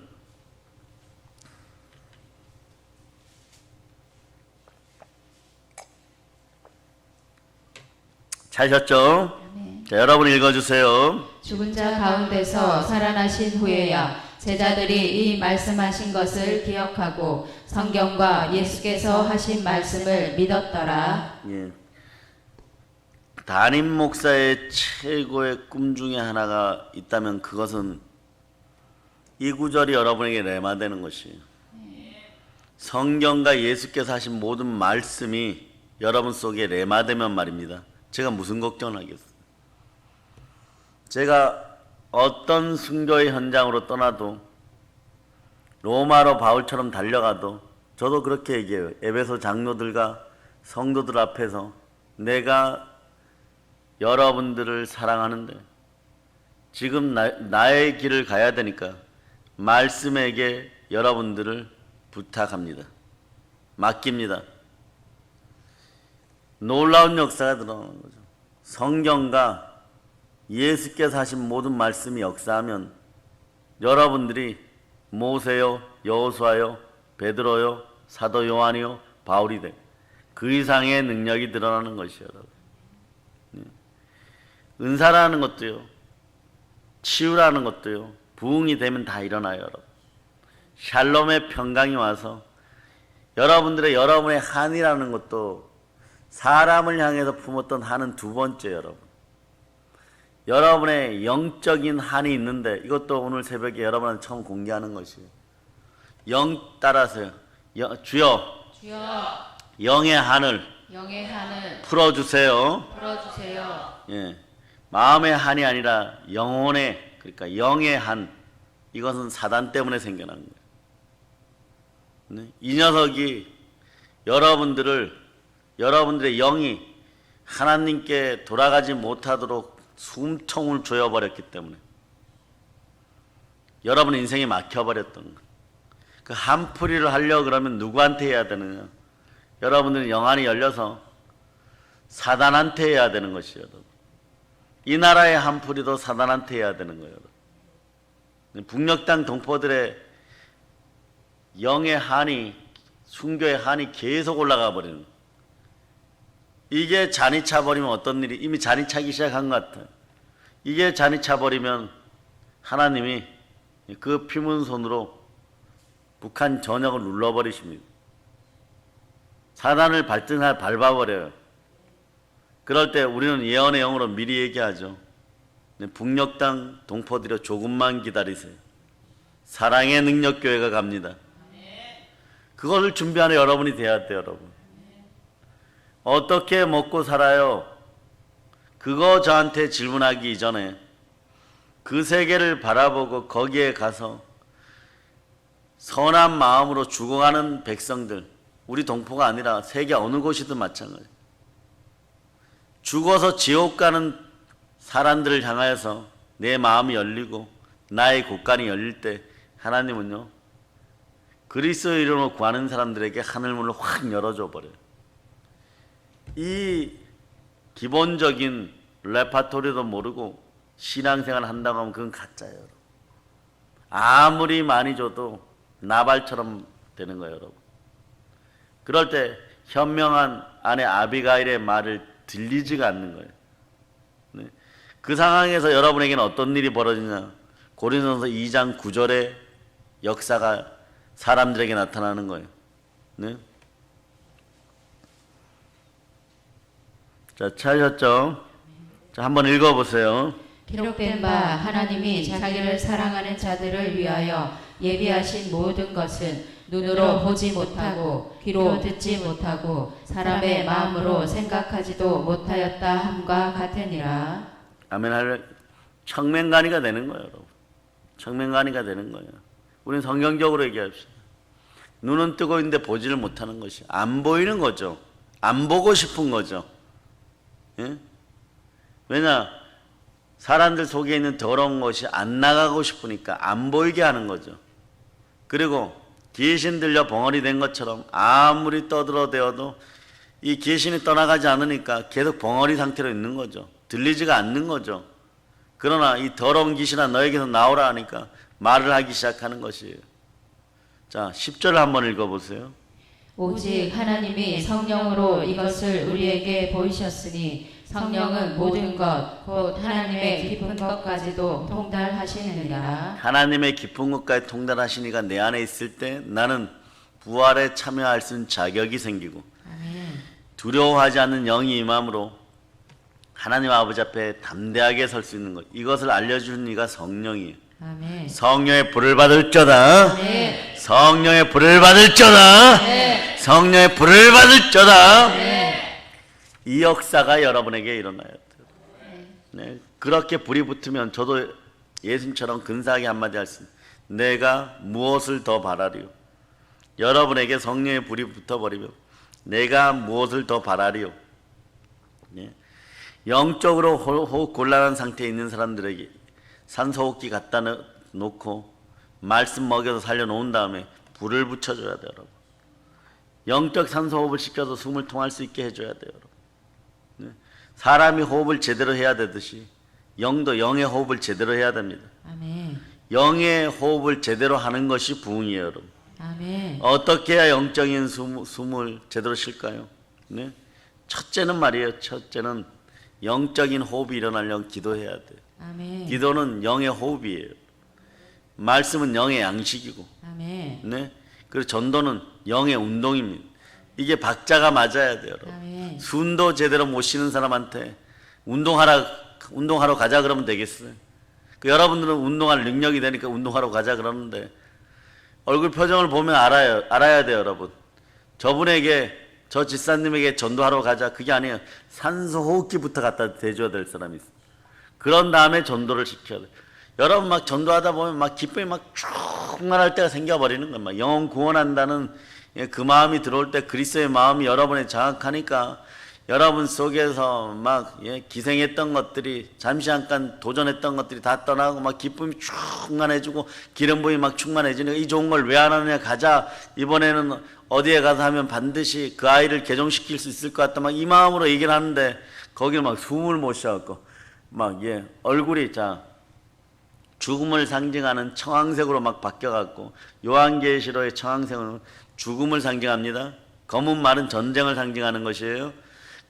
찾으셨죠? 자, 여러분 읽어주세요. 죽은 자 가운데서 살아나신 후에야 제자들이 이 말씀하신 것을 기억하고 성경과 예수께서 하신 말씀을 믿었더라. 예. 담임 목사의 최고의 꿈 중에 하나가 있다면 그것은 이 구절이 여러분에게 레마되는 것이에요. 성경과 예수께서 하신 모든 말씀이 여러분 속에 레마되면 말입니다. 제가 무슨 걱정을 하겠어요? 제가 어떤 순교의 현장으로 떠나도 로마로 바울처럼 달려가도 저도 그렇게 얘기해요. 에베소 장로들과 성도들 앞에서 내가 여러분들을 사랑하는데 지금 나의 길을 가야 되니까 말씀에게 여러분들을 부탁합니다. 맡깁니다. 놀라운 역사가 드러나는 거죠. 성경과 예수께서 하신 모든 말씀이 역사하면 여러분들이 모세요, 여호수아요, 베드로요, 사도 요한이요, 바울이 돼. 그 이상의 능력이 드러나는 것이요, 여러분. 은사라는 것도요, 치유라는 것도요, 부흥이 되면 다 일어나요, 여러분. 샬롬의 평강이 와서 여러분의 한이라는 것도 사람을 향해서 품었던 한은 두 번째, 여러분. 여러분의 영적인 한이 있는데 이것도 오늘 새벽에 여러분한테 처음 공개하는 것이에요. 영 따라서요. 주여, 영의 한을 풀어주세요. 예, 마음의 한이 아니라 영혼의, 그러니까 영의 한. 이것은 사단 때문에 생겨난 거예요. 네? 이 녀석이 여러분들의 영이 하나님께 돌아가지 못하도록 숨통을 조여버렸기 때문에 여러분 인생이 막혀버렸던 거예요. 그 한풀이를 하려고 그러면 누구한테 해야 되느냐? 여러분들은 영안이 열려서 사단한테 해야 되는 것이에요. 여러분. 이 나라의 한풀이도 사단한테 해야 되는 거예요. 여러분. 북녘 땅 동포들의 영의 한이, 순교의 한이 계속 올라가 버리는 거예요. 이게 잔이 차버리면 어떤 일이, 이미 잔이 차기 시작한 것 같아요. 이게 잔이 차버리면 하나님이 그 피문 손으로 북한 전역을 눌러버리십니다. 사단을 밟아버려요. 그럴 때 우리는 예언의 영으로 미리 얘기하죠. 북녘 땅 동포들여 조금만 기다리세요. 사랑의 능력교회가 갑니다. 그것을 준비하는 여러분이 돼야 돼요. 여러분. 어떻게 먹고 살아요? 그거 저한테 질문하기 이전에 그 세계를 바라보고 거기에 가서 선한 마음으로 죽어가는 백성들, 우리 동포가 아니라 세계 어느 곳이든 마찬가지예요. 죽어서 지옥 가는 사람들을 향하여서 내 마음이 열리고 나의 곳간이 열릴 때 하나님은요, 그리스도의 이름으로 구하는 사람들에게 하늘문을 확 열어줘 버려요. 이 기본적인 레파토리도 모르고 신앙생활을 한다고 하면 그건 가짜예요. 여러분. 아무리 많이 줘도 나발처럼 되는 거예요. 여러분. 그럴 때 현명한 아내 아비가일의 말을 들리지가 않는 거예요. 네. 그 상황에서 여러분에게는 어떤 일이 벌어지냐? 고린도전서 2장 9절의 역사가 사람들에게 나타나는 거예요. 네. 자, 찾으셨죠? 자, 한번 읽어보세요. 기록된 바 하나님이 자기를 사랑하는 자들을 위하여 예비하신 모든 것은 눈으로 보지 못하고 귀로 듣지 못하고 사람의 마음으로 생각하지도 못하였다 함과 같으니라. 아멘. 할렐루야. 청맹간이가 되는 거예요, 여러분. 청맹간이가 되는 거예요. 우리는 성경적으로 얘기합시다. 눈은 뜨고 있는데 보지를 못하는 것이 안 보이는 거죠. 안 보고 싶은 거죠. 예? 왜냐? 사람들 속에 있는 더러운 것이 안 나가고 싶으니까 안 보이게 하는 거죠. 그리고 귀신 들려 벙어리 된 것처럼 아무리 떠들어대어도 이 귀신이 떠나가지 않으니까 계속 벙어리 상태로 있는 거죠. 들리지가 않는 거죠. 그러나 이 더러운 귀신아 너에게서 나오라 하니까 말을 하기 시작하는 것이에요. 자, 10절을 한번 읽어보세요. 오직 하나님이 성령으로 이것을 우리에게 보이셨으니 성령은 모든 것 곧 하나님의 깊은 것까지도 통달하시느니라. 하나님의 깊은 것까지 통달하시니가 내 안에 있을 때 나는 부활에 참여할 수 있는 자격이 생기고 아멘. 두려워하지 않는 영이 임함으로 하나님 아버지 앞에 담대하게 설 수 있는 것, 이것을 알려주는 이가 성령이에요. 아멘. 성령의 불을 받을저다. 네. 성령의 불을 받을저다. 네. 성령의 불을 받을저다. 네. 이 역사가 여러분에게 일어나야 돼요. 네. 그렇게 불이 붙으면 저도 예수님처럼 근사하게 한마디 할 수 있어요. 내가 무엇을 더 바라리요? 여러분에게 성령의 불이 붙어버리면 내가 무엇을 더 바라리요? 네. 영적으로 호흡 곤란한 상태에 있는 사람들에게 산소호흡기 갖다 놓고 말씀 먹여서 살려놓은 다음에 불을 붙여줘야 돼요. 여러분. 영적 산소호흡을 시켜서 숨을 통할 수 있게 해줘야 돼요. 여러분. 네. 사람이 호흡을 제대로 해야 되듯이 영도 영의 호흡을 제대로 해야 됩니다. 아멘. 영의 호흡을 제대로 하는 것이 부흥이에요. 여러분. 아멘. 어떻게 해야 영적인 숨을 제대로 쉴까요? 네? 첫째는 말이에요. 첫째는 영적인 호흡이 일어나려면 기도해야 돼요. 아멘. 기도는 영의 호흡이에요. 말씀은 영의 양식이고, 아멘. 네? 그리고 전도는 영의 운동입니다. 이게 박자가 맞아야 돼요. 여러분. 아멘. 숨도 제대로 못 쉬는 사람한테 운동하러 가자 그러면 되겠어요? 그 여러분들은 운동할 능력이 되니까 운동하러 가자 그러는데 얼굴 표정을 보면 알아야 돼요, 여러분. 저분에게, 저 집사님에게 전도하러 가자, 그게 아니에요. 산소 호흡기부터 갖다 대줘야 될 사람이 있어요. 그런 다음에 전도를 시켜야 돼요. 여러분 막 전도하다 보면 막 기쁨이 막 충만할 때가 생겨버리는 거예요. 막 영혼 구원한다는 그 마음이 들어올 때 그리스도의 마음이 여러분에 장악하니까 여러분 속에서 막 기생했던 것들이 잠시 잠깐 도전했던 것들이 다 떠나고 막 기쁨이 충만해지고 기름 부음이 막 충만해지니까 이 좋은 걸 왜 안 하느냐, 가자, 이번에는 어디에 가서 하면 반드시 그 아이를 개종시킬 수 있을 것 같다, 막 이 마음으로 얘기를 하는데 거기를 막 숨을 못 쉬어갖고 막 얼굴이 죽음을 상징하는 청황색으로 막 바뀌어갖고, 요한계시록의 청황색은 죽음을 상징합니다. 검은 말은 전쟁을 상징하는 것이에요.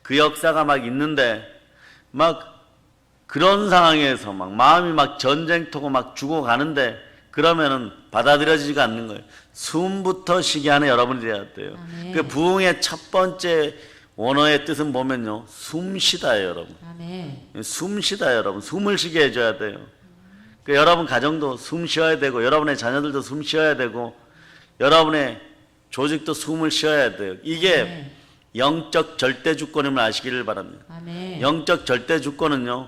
그 역사가 막 있는데 막 그런 상황에서 막 마음이 막 전쟁터고 막 죽어가는데 그러면은 받아들여지지가 않는 거예요. 숨부터 쉬게 하는 여러분이 돼야 돼요. 아멘. 그 부흥의 첫 번째 원어의 뜻은 보면요, 숨쉬다예요, 여러분. 아멘. 숨쉬다, 여러분. 숨을 쉬게 해줘야 돼요. 그 여러분 가정도 숨 쉬어야 되고, 여러분의 자녀들도 숨 쉬어야 되고, 여러분의 조직도 숨을 쉬어야 돼요. 이게 아멘. 영적 절대 주권임을 아시기를 바랍니다. 아멘. 영적 절대 주권은요,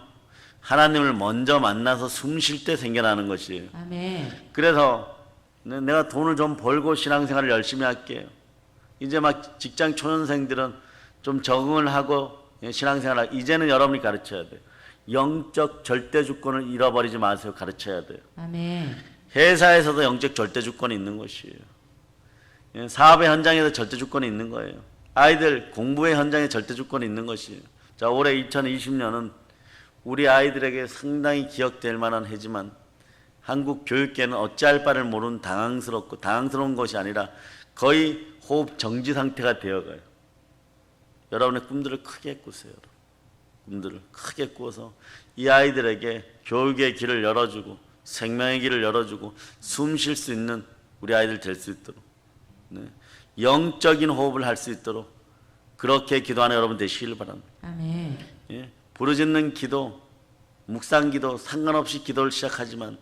하나님을 먼저 만나서 숨 쉴 때 생겨나는 것이에요. 아멘. 그래서 내가 돈을 좀 벌고 신앙생활을 열심히 할게요. 이제 막 직장 초년생들은 좀 적응을 하고 신앙생활을, 이제는 여러분이 가르쳐야 돼요. 영적 절대 주권을 잃어버리지 마세요. 가르쳐야 돼요. 아멘. 회사에서도 영적 절대 주권이 있는 것이에요. 사업의 현장에서 절대 주권이 있는 거예요. 아이들 공부의 현장에 절대 주권이 있는 것이에요. 자, 올해 2020년은 우리 아이들에게 상당히 기억될 만한 해지만 한국 교육계는 어찌할 바를 모르는 당황스러운 것이 아니라 거의 호흡 정지 상태가 되어가요. 여러분의 꿈들을 크게 꾸세요. 꿈들을 크게 꾸어서 이 아이들에게 교육의 길을 열어주고 생명의 길을 열어주고 숨 쉴 수 있는 우리 아이들 될 수 있도록, 영적인 호흡을 할 수 있도록 그렇게 기도하는 여러분 되시길 바랍니다. 아멘. 부르짖는 기도, 묵상 기도 상관없이 기도를 시작하지만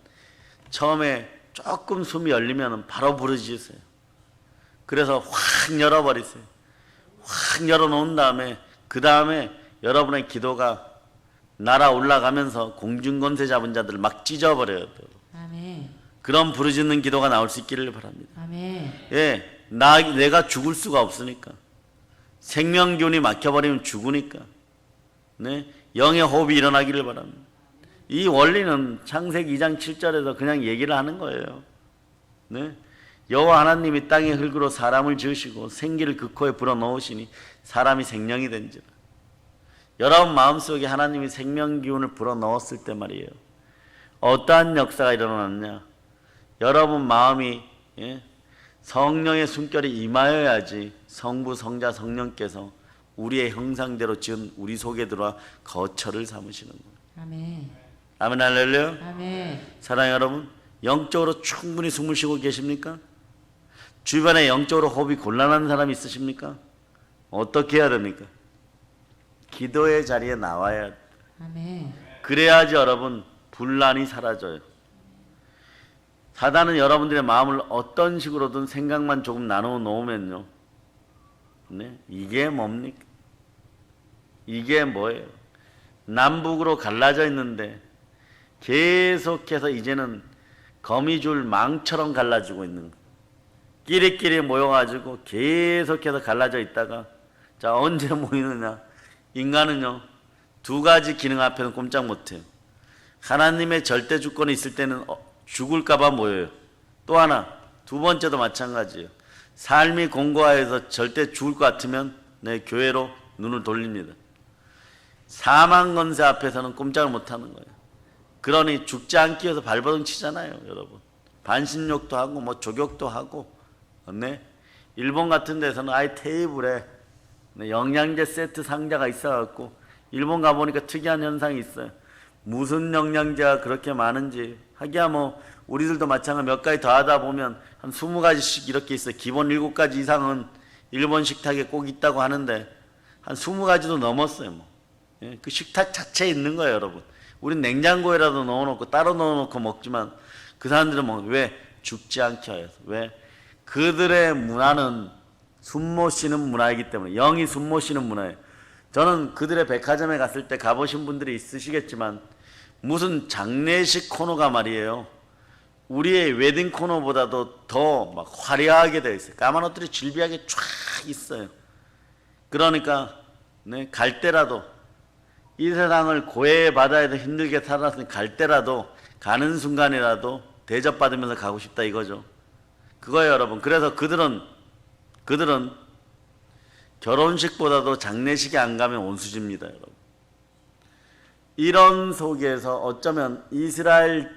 처음에 조금 숨이 열리면 바로 부르짖으세요. 그래서 확 열어버리세요. 확 열어놓은 다음에 그 다음에 여러분의 기도가 날아 올라가면서 공중권세 잡은 자들을 막 찢어버려야 돼요. 아멘. 그런 부르짖는 기도가 나올 수 있기를 바랍니다. 아멘. 내가 죽을 수가 없으니까. 생명기운이 막혀버리면 죽으니까. 영의 호흡이 일어나기를 바랍니다. 이 원리는 창세기 2장 7절에서 그냥 얘기를 하는 거예요. 여호와 하나님이 땅의 흙으로 사람을 지으시고 생기를 그 코에 불어넣으시니 사람이 생명이 된지라. 여러분 마음속에 하나님이 생명기운을 불어넣었을 때 말이에요, 어떠한 역사가 일어났냐, 여러분 마음이 성령의 숨결이 임하여야지 성부 성자 성령께서 우리의 형상대로 지은 우리 속에 들어와 거처를 삼으시는 거예요. 아멘. 아멘 할렐루야. 아멘. 사랑하는 여러분, 영적으로 충분히 숨을 쉬고 계십니까? 주변에 영적으로 호흡이 곤란한 사람이 있으십니까? 어떻게 해야 됩니까? 기도의 자리에 나와야 돼. 아멘. 그래야지 여러분 분란이 사라져요. 사단은 여러분들의 마음을 어떤 식으로든 생각만 조금 나누어 놓으면요, 이게 뭡니까? 이게 뭐예요? 남북으로 갈라져 있는데 계속해서 이제는 거미줄 망처럼 갈라지고 있는 거예요. 끼리끼리 모여가지고 계속해서 갈라져 있다가, 자, 언제 모이느냐? 인간은요, 두 가지 기능 앞에는 꼼짝 못해요. 하나님의 절대 주권이 있을 때는 죽을까봐 모여요. 또 하나, 두 번째도 마찬가지예요. 삶이 공고하여서 절대 죽을 것 같으면 교회로 눈을 돌립니다. 사망 건세 앞에서는 꼼짝을 못하는 거예요. 그러니 죽지 않기 위해서 발버둥 치잖아요, 여러분. 반신욕도 하고 뭐 조격도 하고. 일본 같은 데서는 아예 테이블에 영양제 세트 상자가 있어갖고, 일본 가보니까 특이한 현상이 있어요. 무슨 영양제가 그렇게 많은지, 하기야 뭐 우리들도 마찬가지 몇 가지 더 하다 보면 한 20가지씩 이렇게 있어요. 기본 7가지 이상은 일본 식탁에 꼭 있다고 하는데 한 20가지도 넘었어요. 뭐. 그 식탁 자체에 있는 거예요, 여러분. 우린 냉장고에라도 넣어놓고 따로 넣어놓고 먹지만 그 사람들은 뭐 왜? 죽지 않게 하여서. 왜? 그들의 문화는 숨 못 쉬는 문화이기 때문에, 영이 숨 못 쉬는 문화예요. 저는 그들의 백화점에 갔을 때 가보신 분들이 있으시겠지만 무슨 장례식 코너가 말이에요, 우리의 웨딩 코너보다도 더 막 화려하게 되어 있어요. 까만 옷들이 질비하게 쫙 있어요. 그러니까 네, 갈 때라도 이 세상을 고해 바다에서 힘들게 살았으니 갈 때라도 가는 순간이라도 대접받으면서 가고 싶다 이거죠. 그거예요, 여러분. 그래서 그들은 결혼식보다도 장례식에 안 가면 온수집니다, 여러분. 이런 속에서 어쩌면 이스라엘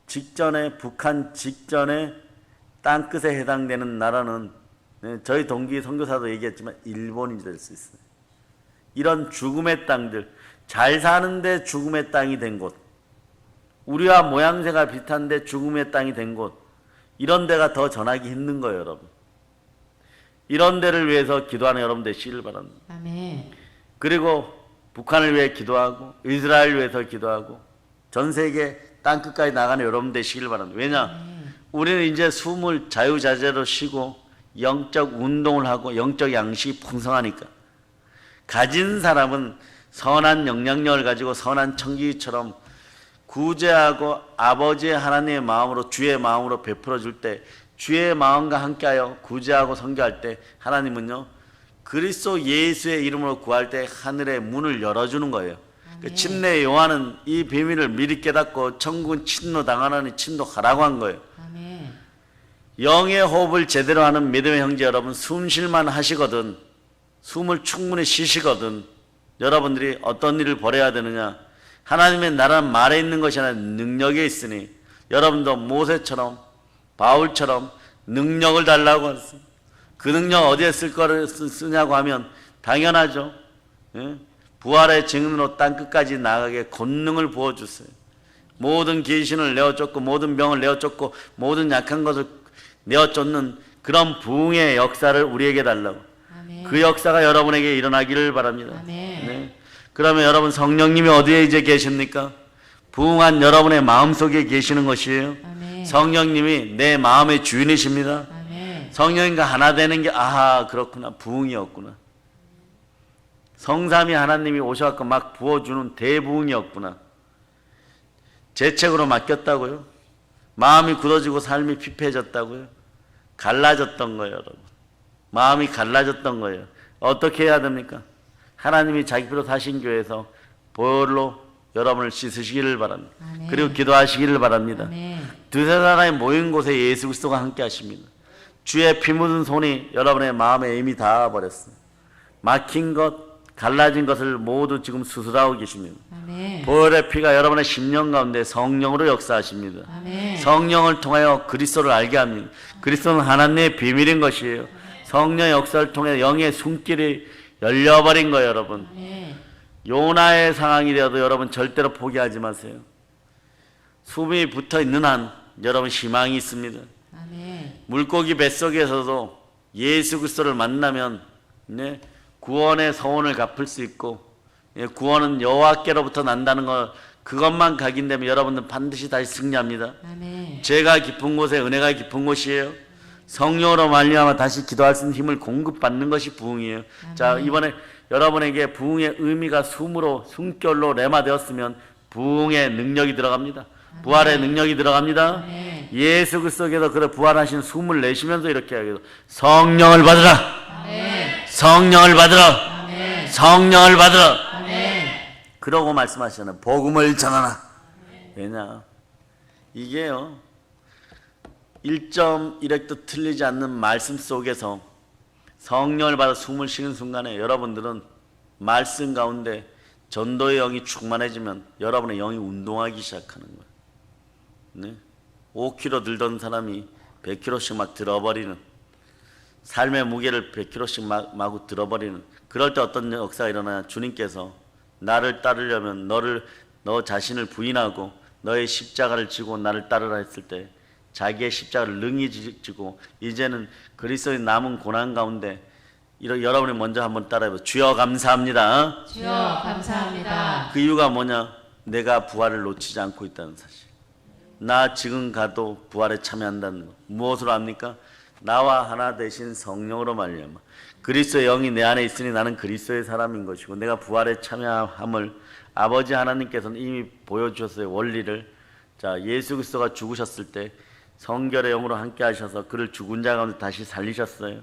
직전에, 북한 직전에 땅끝에 해당되는 나라는, 네, 저희 동기 선교사도 얘기했지만 일본이 될 수 있어요. 이런 죽음의 땅들, 잘 사는데 죽음의 땅이 된 곳, 우리와 모양새가 비슷한데 죽음의 땅이 된 곳, 이런 데가 더 전하기 힘든 거예요, 여러분. 이런 데를 위해서 기도하는 여러분 되시길 바랍니다. 아멘. 그리고 북한을 위해 기도하고 이스라엘을 위해서 기도하고 전 세계 땅끝까지 나가는 여러분 되시길 바랍니다. 왜냐? 우리는 이제 숨을 자유자재로 쉬고 영적 운동을 하고 영적 양식이 풍성하니까. 가진 사람은 선한 영향력을 가지고 선한 청기처럼 구제하고 아버지의 하나님의 마음으로, 주의 마음으로 베풀어 줄 때, 주의 마음과 함께하여 구제하고 선교할 때 하나님은요 그리스도 예수의 이름으로 구할 때 하늘의 문을 열어주는 거예요. 그 침례 요한은 이 비밀을 미리 깨닫고 천국은 침노 당하나니 침노하라고 한 거예요. 아멘. 영의 호흡을 제대로 하는 믿음의 형제 여러분, 숨 쉴만 하시거든, 숨을 충분히 쉬시거든 여러분들이 어떤 일을 벌여야 되느냐? 하나님의 나라는 말에 있는 것이 아니라 능력에 있으니 여러분도 모세처럼 바울처럼 능력을 달라고 했습니다. 그 능력 어디에 쓸 거를 쓰냐고 하면 당연하죠. 예? 부활의 증인으로 땅끝까지 나가게 권능을 부어주세요. 모든 귀신을 내어쫓고 모든 병을 내어쫓고 모든 약한 것을 내어쫓는 그런 부흥의 역사를 우리에게 달라고. 아멘. 그 역사가 여러분에게 일어나기를 바랍니다. 아멘. 네. 그러면 여러분 성령님이 어디에 이제 계십니까? 부흥한 여러분의 마음속에 계시는 것이에요. 아멘. 성령님이 내 마음의 주인이십니다. 아멘. 성령님과 하나 되는 게 아하 그렇구나, 부흥이었구나. 성삼위 하나님이 오셔서 막 부어주는 대부흥이었구나. 제 책으로 맡겼다고요? 마음이 굳어지고 삶이 피폐해졌다고요? 갈라졌던 거예요, 여러분. 마음이 갈라졌던 거예요. 어떻게 해야 됩니까? 하나님이 자기 피로 사신 교회에서 보혈로 여러분을 씻으시기를 바랍니다. 아멘. 그리고 기도하시기를 바랍니다. 아멘. 두세 사람이 모인 곳에 예수 그리스도가 함께 하십니다. 주의 피 묻은 손이 여러분의 마음에 이미 닿아버렸어요. 막힌 것, 갈라진 것을 모두 지금 수술하고 계십니다. 아멘. 보혈의 피가 여러분의 심령 가운데 성령으로 역사하십니다. 아멘. 성령을 통하여 그리스도를 알게 합니다. 그리스도는 하나님의 비밀인 것이에요. 성령의 역사를 통해 영의 숨길이 열려버린 거예요, 여러분. 아멘. 요나의 상황이 되어도 여러분 절대로 포기하지 마세요. 숨이 붙어 있는 한 여러분 희망이 있습니다. 아멘. 물고기 뱃속에서도 예수 그리스도를 만나면, 네, 구원의 서원을 갚을 수 있고, 예, 구원은 여호와께로부터 난다는 것, 그것만 각인되면 여러분들 반드시 다시 승리합니다. 아멘. 죄가 깊은 곳에 은혜가 깊은 곳이에요. 성령으로 말미암아 다시 기도할 수 있는 힘을 공급받는 것이 부흥이에요. 자, 이번에 여러분에게 부흥의 의미가 숨결로 레마되었으면 부흥의 능력이 들어갑니다. 부활의 능력이 들어갑니다. 아멘. 예수 그리스도께서 그래 부활하신 숨을 내쉬면서 이렇게 하기도 성령을 받으라. 아멘. 성령을 받으라. 아멘. 성령을 받으라. 아멘. 그러고 말씀하시잖아요. 복음을 전하라. 왜냐? 이게요, 1.1획도 틀리지 않는 말씀 속에서 성령을 받아 숨을 쉬는 순간에 여러분들은 말씀 가운데 전도의 영이 충만해지면 여러분의 영이 운동하기 시작하는 거예요. 네? 5kg 들던 사람이 100kg씩 막 들어버리는, 삶의 무게를 100kg씩 마구 들어버리는, 그럴 때 어떤 역사가 일어나냐? 주님께서 나를 따르려면 너 자신을 부인하고 너의 십자가를 지고 나를 따르라 했을 때 자기의 십자가를 능히 지고 이제는 그리스도의 남은 고난 가운데 여러분이 먼저 한번 따라해보세요. 주여 감사합니다. 주여 감사합니다. 그 이유가 뭐냐? 내가 부활을 놓치지 않고 있다는 사실. 나 지금 가도 부활에 참여한다는 것. 무엇으로 합니까? 나와 하나 되신 성령으로 말미암아 그리스도의 영이 내 안에 있으니 나는 그리스도의 사람인 것이고 내가 부활에 참여함을 아버지 하나님께서는 이미 보여주셨어요. 원리를. 자, 예수 그리스도가 죽으셨을 때 성결의 영으로 함께 하셔서 그를 죽은 자 가운데 다시 살리셨어요.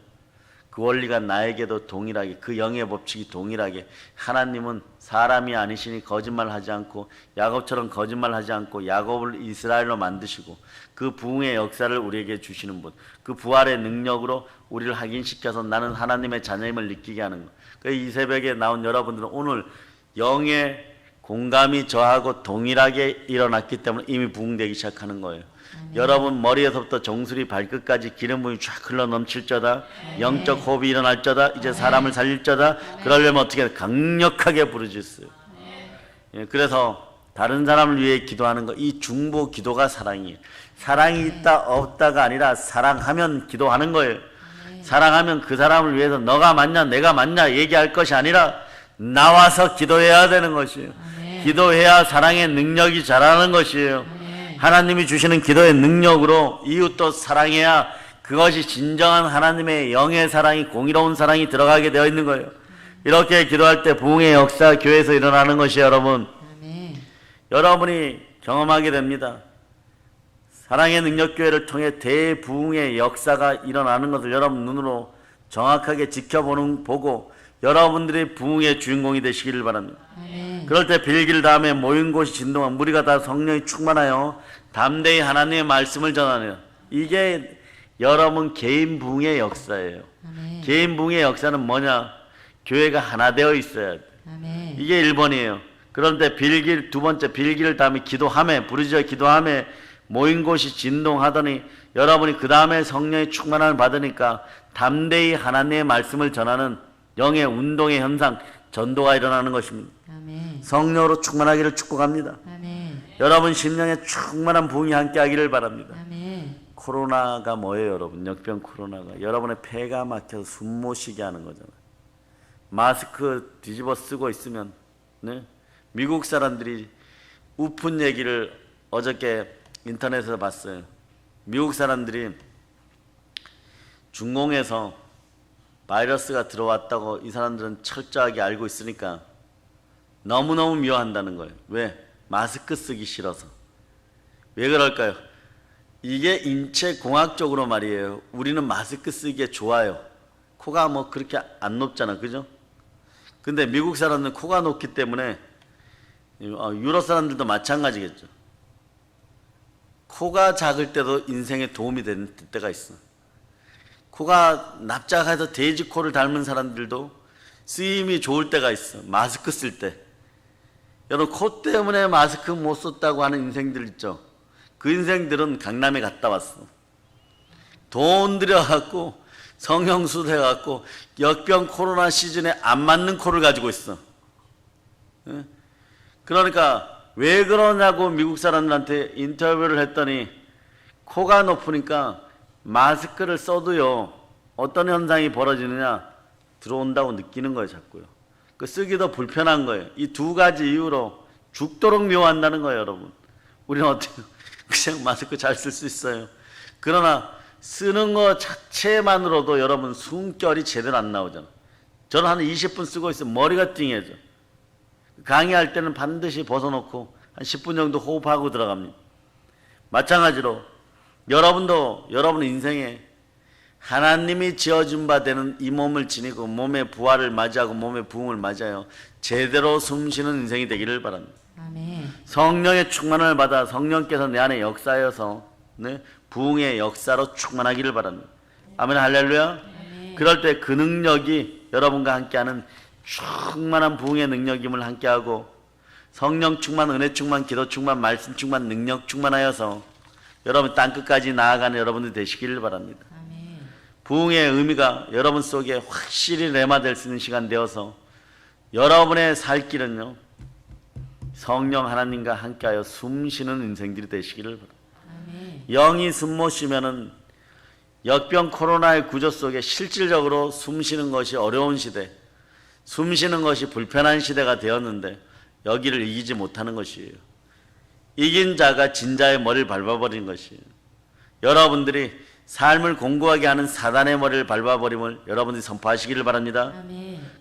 그 원리가 나에게도 동일하게, 그 영의 법칙이 동일하게, 하나님은 사람이 아니시니 거짓말하지 않고 야곱처럼 거짓말하지 않고 야곱을 이스라엘로 만드시고 그 부흥의 역사를 우리에게 주시는 분, 그 부활의 능력으로 우리를 확인시켜서 나는 하나님의 자녀임을 느끼게 하는 것. 이 새벽에 나온 여러분들은 오늘 영의 공감이 저하고 동일하게 일어났기 때문에 이미 부흥되기 시작하는 거예요. 여러분 머리에서부터 정수리 발끝까지 기름 부음이 쫙 흘러 넘칠저다. 영적 호흡이 일어날저다. 이제 사람을 살릴저다. 그러려면 어떻게 강력하게 부르짖어요. 그래서 다른 사람을 위해 기도하는 거, 이 중보 기도가 사랑이에요. 사랑이 있다 없다가 아니라 사랑하면 기도하는 거예요. 사랑하면 그 사람을 위해서 너가 맞냐 내가 맞냐 얘기할 것이 아니라 나와서 기도해야 되는 것이에요. 기도해야 사랑의 능력이 자라는 것이에요. 하나님이 주시는 기도의 능력으로 이웃도 사랑해야 그것이 진정한 하나님의 영의 사랑이, 공의로운 사랑이 들어가게 되어 있는 거예요. 이렇게 기도할 때 부흥의 역사 교회에서 일어나는 것이 여러분, 여러분이 경험하게 됩니다. 사랑의 능력교회를 통해 대부흥의 역사가 일어나는 것을 여러분 눈으로 정확하게 보고 여러분들이 부흥의 주인공이 되시기를 바랍니다. 그럴 때 빌기를 다음에 모인 곳이 진동한 무리가 다 성령이 충만하여 담대히 하나님의 말씀을 전하네요. 이게 여러분 개인 부흥의 역사예요. 개인 부흥의 역사는 뭐냐? 교회가 하나 되어 있어야 돼. 이게 1번이에요. 그런데 두 번째 빌기를 다음에 기도함에, 부르짖어 기도함에 모인 곳이 진동하더니 여러분이 그 다음에 성령의 충만함을 받으니까 담대히 하나님의 말씀을 전하는 영의 운동의 현상, 전도가 일어나는 것입니다. 성령으로 충만하기를 축복합니다. 여러분 심령에 충만한 부흥이 함께하기를 바랍니다. 코로나가 뭐예요 여러분? 역병 코로나가 여러분의 폐가 막혀서 숨 못 쉬게 하는 거잖아요. 마스크 뒤집어 쓰고 있으면 미국 사람들이 우픈 얘기를 어저께 인터넷에서 봤어요. 미국 사람들이 중공에서 바이러스가 들어왔다고 이 사람들은 철저하게 알고 있으니까 너무너무 미워한다는 거예요. 왜? 마스크 쓰기 싫어서. 왜 그럴까요? 이게 인체 공학적으로 말이에요. 우리는 마스크 쓰기에 좋아요. 코가 뭐 그렇게 안 높잖아. 그죠? 근데 미국 사람들은 코가 높기 때문에 유럽 사람들도 마찬가지겠죠. 코가 작을 때도 인생에 도움이 되는 때가 있어. 코가 납작해서 돼지 코를 닮은 사람들도 쓰임이 좋을 때가 있어. 마스크 쓸 때. 여러분 코 때문에 마스크 못 썼다고 하는 인생들 있죠. 그 인생들은 강남에 갔다 왔어. 돈 들여갖고 성형수술 해갖고 역병 코로나 시즌에 안 맞는 코를 가지고 있어. 그러니까 왜 그러냐고 미국 사람들한테 인터뷰를 했더니 코가 높으니까 마스크를 써도요 어떤 현상이 벌어지느냐 들어온다고 느끼는 거예요. 자꾸요. 그 쓰기도 불편한 거예요. 이 두 가지 이유로 죽도록 미워한다는 거예요. 여러분 우리는 어떻게 그냥 마스크 잘 쓸 수 있어요. 그러나 쓰는 거 자체만으로도 여러분 숨결이 제대로 안 나오잖아. 저는 한 20분 쓰고 있으면 머리가 띵해져. 강의할 때는 반드시 벗어놓고 한 10분 정도 호흡하고 들어갑니다. 마찬가지로 여러분도 여러분 인생에 하나님이 지어준 바 되는 이 몸을 지니고 몸의 부활을 맞이하고 몸의 부흥을 맞아요. 제대로 숨쉬는 인생이 되기를 바랍니다. 성령의 충만을 받아 성령께서 내 안에 역사여서 부흥의 역사로 충만하기를 바랍니다. 아멘 할렐루야. 그럴 때 그 능력이 여러분과 함께하는 충만한 부흥의 능력임을 함께하고 성령 충만, 은혜 충만, 기도 충만, 말씀 충만, 능력 충만하여서 여러분 땅끝까지 나아가는 여러분들 되시기를 바랍니다. 부흥의 의미가 여러분 속에 확실히 레마될 수 있는 시간 되어서 여러분의 살 길은요 성령 하나님과 함께하여 숨쉬는 인생들이 되시기를 바랍니다. 영이 숨 못 쉬면은 역병 코로나의 구조 속에 실질적으로 숨쉬는 것이 어려운 시대, 숨쉬는 것이 불편한 시대가 되었는데 여기를 이기지 못하는 것이에요. 이긴 자가 진자의 머리를 밟아버린 것이에요. 여러분들이 삶을 공고하게 하는 사단의 머리를 밟아버림을 여러분들이 선포하시기를 바랍니다.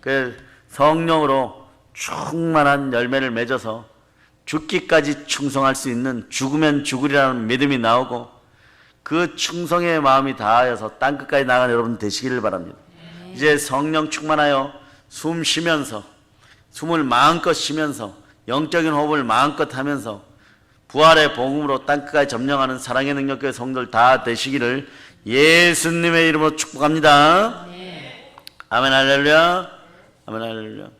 그 성령으로 충만한 열매를 맺어서 죽기까지 충성할 수 있는 죽으면 죽으리라는 믿음이 나오고 그 충성의 마음이 다하여서 땅끝까지 나가는 여러분 되시기를 바랍니다. 이제 성령 충만하여 숨 쉬면서 숨을 마음껏 쉬면서 영적인 호흡을 마음껏 하면서 부활의 복음으로 땅끝까지 점령하는 사랑의 능력의 성도들 다 되시기를 예수님의 이름으로 축복합니다. 아멘 할렐루야. 아멘 할렐루야.